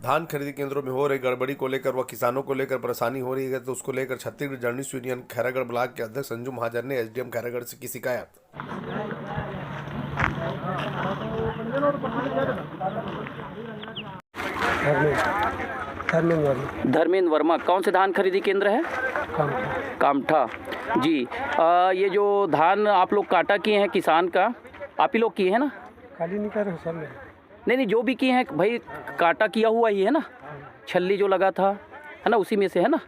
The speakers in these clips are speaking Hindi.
धान खरीदी केंद्रों में हो रही गड़बड़ी को लेकर व किसानों को लेकर परेशानी हो रही है, तो उसको लेकर Chhattisgarh journalist union Khairagarh block के अध्यक्ष संजू महाजन ने एसडीएम खैरागढ़ से की शिकायत। धर्मेंद्र वर्मा, कौन से धान खरीदी केंद्र है? कामठा जी। ये जो धान आप लोग काटा किए हैं किसान का, आप ही लोग किए हैं ना? खाली नहीं कर रहे सर। नहीं, जो भी किए हैं भाई, काटा किया हुआ ही है ना? छल्ली जो लगा था है ना, उसी में से है ना?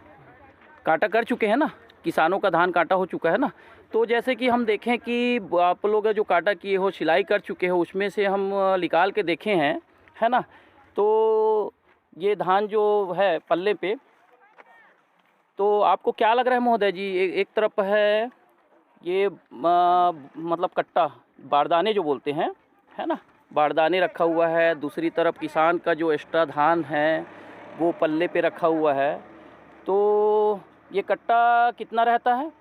काटा कर चुके हैं ना? किसानों का धान काटा हो चुका है ना? तो जैसे कि हम देखें कि आप लोग जो काटा किए हो, सिलाई कर चुके हो, उसमें से हम निकाल के देखे हैं, है ना? तो ये धान जो है पल्ले पे, तो आपको क्या लग रहा है महोदय जी? एक तरफ है ये मतलब कट्टा, बारदाने जो बोलते हैं, है ना? बारदाने रखा हुआ है। दूसरी तरफ किसान का जो एक्स्ट्रा धान है वो पल्ले पे रखा हुआ है। तो ये कट्टा कितना रहता है?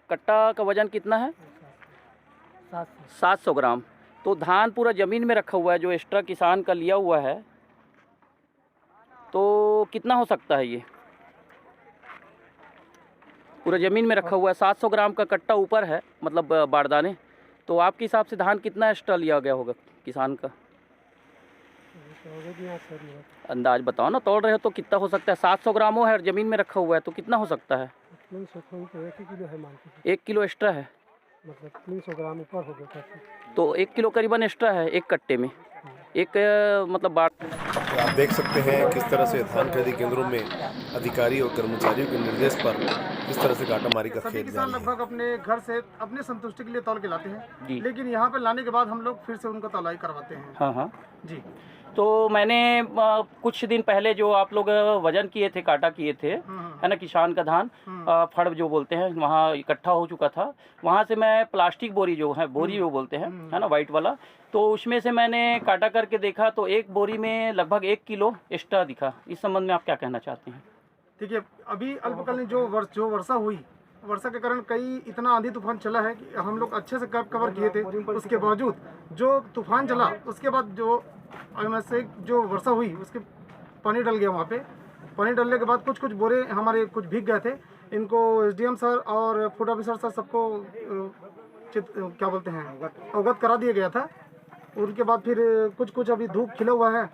कट्टा का वज़न कितना है? 700 ग्राम। तो धान पूरा ज़मीन में रखा हुआ है जो एक्स्ट्रा किसान का लिया हुआ है, तो कितना हो सकता है? ये पूरा ज़मीन में रखा हुआ है, 700 ग्राम का कट्टा ऊपर है, मतलब बारदाने। तो आपके हिसाब से धान कितना एक्स्ट्रा लिया गया होगा किसान का? अंदाज बताओ ना, तोड़ रहे हो तो कितना हो सकता है? 700 ग्राम हो है और ज़मीन में रखा हुआ है, तो कितना हो सकता है? 300 किलो है, मान के 1 किलो एक्स्ट्रा है, मतलब 300 ग्राम ऊपर हो गया। तो 1 किलो करीबन एक्स्ट्रा है एक कट्टे में। एक मतलब बार आप देख सकते हैं किस तरह से धान खरीदी केंद्रों में अधिकारी और कर्मचारियों के निर्देश पर किस तरह से काटामारी का सभी खेल किसान जारी है। लगभग अपने घर से अपने संतुष्टि के लिए तौल के लाते हैं जी। लेकिन यहाँ पे लाने के बाद हम लोग फिर से उनका तौलाई करवाते हैं। हाँ जी। तो मैंने कुछ दिन पहले जो आप लोग वजन किए थे, काटा किए थे, है ना, किसान का धान फड़ जो बोलते हैं, वहाँ इकट्ठा हो चुका था। वहाँ से मैं प्लास्टिक बोरी जो है, बोरी जो बोलते हैं, है ना, वाइट वाला, तो उसमें से मैंने काटा करके देखा तो एक बोरी में लगभग 1 किलो एक्स्ट्रा दिखा। इस संबंध में आप क्या कहना चाहते हैं? देखिए, अभी अल्पकालीन जो वर्षा हुई, वर्षा के कारण कई इतना आंधी तूफान चला है कि हम लोग अच्छे से कवर किए थे। उसके बावजूद जो तूफान चला, उसके बाद जो वर्षा हुई, उसके पानी डल गया। वहाँ पे पानी डलने के बाद कुछ बोरे हमारे कुछ भीग गए थे। इनको एसडीएम सर और फूड ऑफिसर सर सबको क्या बोलते हैं, अवगत करा दिया गया था। उनके बाद फिर कुछ अभी धूप खिला हुआ है।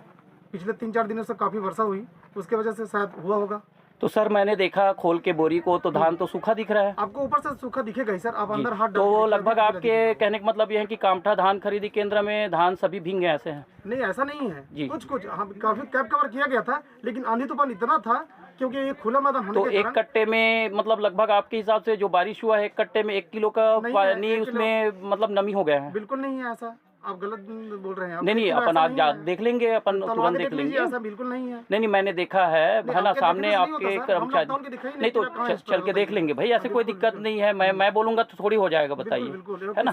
पिछले 3-4 दिनों से काफ़ी वर्षा हुई, उसके वजह से शायद हुआ होगा। तो सर मैंने देखा खोल के बोरी को, तो धान तो सूखा दिख रहा है। आपको ऊपर से सूखा दिखेगा ही सर, आप अंदर हाथ डाल तो के लगभग आपके कहने का मतलब यह है कि कामठा धान खरीदी केंद्र में धान सभी भींग गए ऐसे हैं? नहीं, ऐसा नहीं है जी। कुछ हाँ, काफी कैप कवर किया गया था, लेकिन आंधी तूफान इतना था क्योंकि ये खुला मैदान होने तो के एक कारण। कट्टे में मतलब लगभग आपके हिसाब से जो बारिश हुआ है, एक कट्टे में 1 किलो का नहीं है, पानी 1 किलो उसमें मतलब नमी हो गया है? बिल्कुल नहीं है ऐसा, आप गलत बोल रहे हैं। नहीं, अपन आज देख लेंगे, अपन तुरंत देख लेंगे। ऐसा बिल्कुल नहीं है। नहीं, मैंने देखा है ना, सामने आपके कर्मचारी। नहीं तो चल के देख लेंगे भाई, ऐसे कोई दिक्कत नहीं है। मैं बोलूंगा तो थोड़ी हो जाएगा, बताइए, है ना?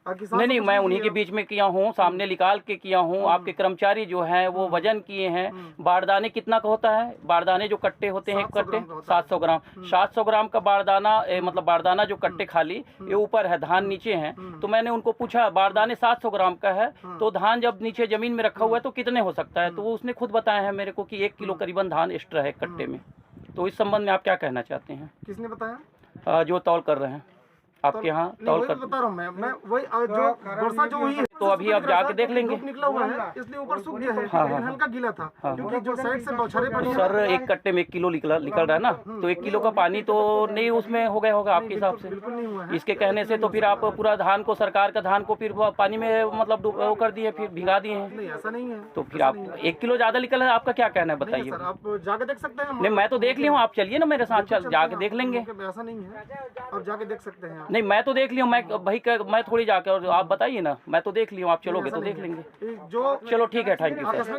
नहीं, मैं उन्हीं के बीच में किया हूँ, सामने निकाल के किया हूँ। आपके कर्मचारी जो हैं वो वजन किए हैं। बारदाने कितना का होता है? बारदाने जो कट्टे होते हैं, कट्टे 700 ग्राम। 700 ग्राम का बारदाना, मतलब बारदाना जो कट्टे खाली ये ऊपर है, धान नीचे हैं। तो मैंने उनको पूछा, बारदाने 700 ग्राम का है, तो धान जब नीचे जमीन में रखा हुआ है तो कितने हो सकता है? तो वो उसने खुद बताया है मेरे को कि 1 किलो करीबन धान एक्स्ट्रा है कट्टे में। तो इस संबंध में आप क्या कहना चाहते हैं? किसने बताया? जो तौल कर रहे हैं आपके यहाँ, तौल कर बता रहा हूँ मैं वही जो वर्षा जो हुई है, तो अभी आप जाके देख लेंगे। धूप निकला हुआ है इसलिए ऊपर सूख गया है, लेकिन हल्का गीला था क्योंकि जो साइड से बौछारें पड़ी हैं। सर एक कट्टे में 1 किलो निकल रहा है ना, तो 1 किलो का पानी तो नहीं उसमें हो गया होगा आपके हिसाब से? बिल्कुल नहीं हुआ है। इसके कहने से तो फिर आप पूरा धान को, सरकार का धान को फिर पानी में मतलब वो कर दिए, फिर भिगा दिए हैं। नहीं, ऐसा नहीं है। तो फिर आप 1 किलो ज्यादा निकल है, आपका क्या कहना है बताइए? सर आप जाके देख सकते हैं। नहीं, मैं तो देख लिया हूँ, आप चलिए ना मेरे साथ, चल जाके देख लेंगे। ऐसा नहीं है, आप जाके देख सकते हैं। नहीं, मैं तो देख लिया हूँ, मैं थोड़ी जाके, और आप बताइए ना, मैं तो देख लिया हूँ, आप चलोगे तो देख लेंगे। जो चलो ठीक है, थैंक यू सर।